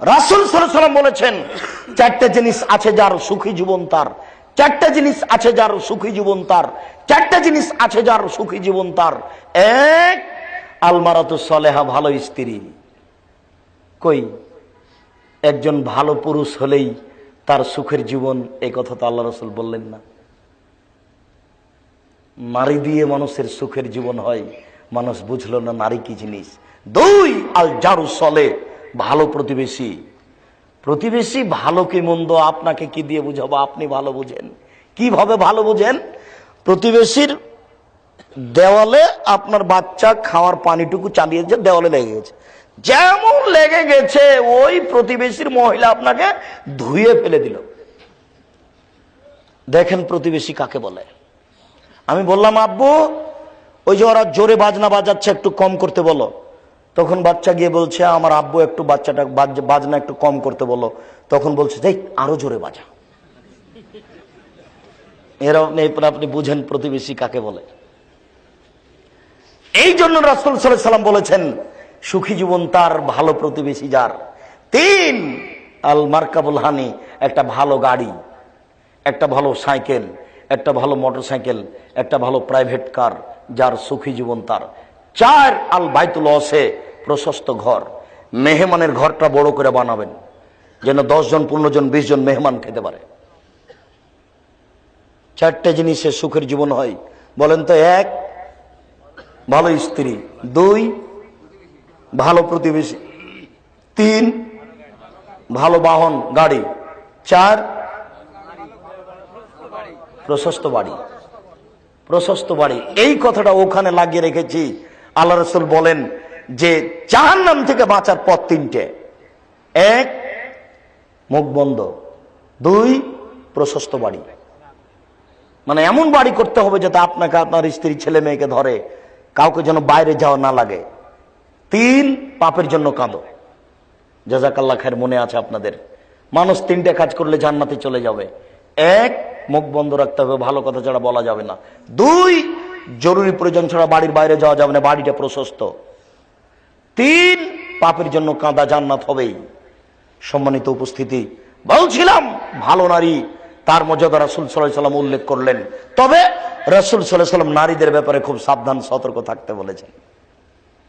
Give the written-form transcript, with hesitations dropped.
রাসূল সাল্লাল্লাহু আলাইহি ওয়াসাল্লাম বলেছেন, চারটা জিনিস আছে যার সুখী জীবন তার, চারটা জিনিস আছে যার সুখী জীবন তার, চারটা জিনিস আছে যার সুখী জীবন তার। এক, আলমারাতুস সালেহা, ভালো স্ত্রী। কই, একজন ভালো পুরুষ হলেই তার সুখের জীবন, এই কথা তো আল্লাহ রাসূল বললেন না? নারী দিয়ে মানুষের সুখের জীবন হয়, মানুষ বুঝলো না নারী কি জিনিস। দুই, আল জারু সলে, ভালো প্রতিবেশী। প্রতিবেশী ভালো কি মন্দ আপনাকে কি দিয়ে বুঝাবো, আপনি ভালো বুঝেন। কিভাবে ভালো বুঝেন? প্রতিবেশীর দেওয়ালে আপনার বাচ্চা খাওয়ার পানিটুকু চালিয়েছে, দেওয়ালে লেগে গেছে, যেমন লেগে গেছে ওই প্রতিবেশীর মহিলা আপনাকে ধুয়ে ফেলে দিল। দেখেন প্রতিবেশী কাকে বলে। আমি বললাম, আব্বু ওই যে ওরা জোরে বাজনা বাজাচ্ছে, একটু কম করতে বলো। তখন বাচ্চা গিয়ে বলছে, আমার আব্বু একটু বাচ্চাটা বাজনা একটু কম করতে বলো। তখন বলছে, যাই আরো জোরে বাজা। এরকম আপনি বুঝেন প্রতিবেশী কাকে বলে। এই জন্য রাসূল সাল্লাল্লাহু আলাইহি ওয়াসাল্লাম বলেছেন, সুখী জীবন তার, ভালো প্রতিবেশী যার। তিন, আল মারকাবুল হানি, একটা ভালো গাড়ি, একটা ভালো সাইকেল, একটা ভালো মোটরসাইকেল, একটা ভালো প্রাইভেট কার, যার সুখী জীবন তার। চার, আল বাইতুল ওয়াসে, প্রশস্ত ঘর। মেহমানের ঘরটা বড় করে বানাবেন, যেন 10 জন 15 জন 20 জন মেহমান খেতে পারে। চারটে জিনিসে সুখের জীবন হয়, বলেন তো? এক, ভালো স্ত্রী। দুই, ভালো প্রতিবেশী। তিন, ভালো বাহন গাড়ি। চার, প্রশস্ত বাড়ি। প্রশস্ত বাড়ি, এই কথাটা ওখানে লাগিয়ে রেখেছি। আল্লাহ রাসূল বলেন যে জাহান্নাম থেকে বাঁচার পথ তিনটে। এক, মুখ বন্ধ। দুই, প্রশস্ত বাড়ি, মানে এমন বাড়ি করতে হবে যাতে আপনাকে আপনার স্ত্রী ছেলে মেয়েকে ধরে, কাউকে যেন বাইরে যাওয়া না লাগে। তিন, পাপের জন্য কাঁদো। জাযাকাল্লাহ খায়ের, মনে আছে আপনাদের? মানুষ তিনটে কাজ করলে জান্নাতে চলে যাবে। এক, মুখ বন্ধ রাখতে হবে, ভালো কথা ছাড়া বলা যাবে না। দুই, জরুরি প্রয়োজন ছাড়া বাড়ির বাইরে যাওয়া যাবে না, বাড়িটা প্রশস্ত। তিন, পাপের জন্য কাঁদা, জান্নাত হবেই। সম্মানিত উপস্থিতি, বলছিলাম ভালো নারী, তার মর্যাদা রাসূল সাল্লাল্লাহু আলাইহি ওয়াসাল্লাম উল্লেখ করলেন। তবে রাসূল সাল্লাল্লাহু আলাইহি ওয়াসাল্লাম নারীদের ব্যাপারে খুব সাবধান সতর্ক থাকতে বলেছেন।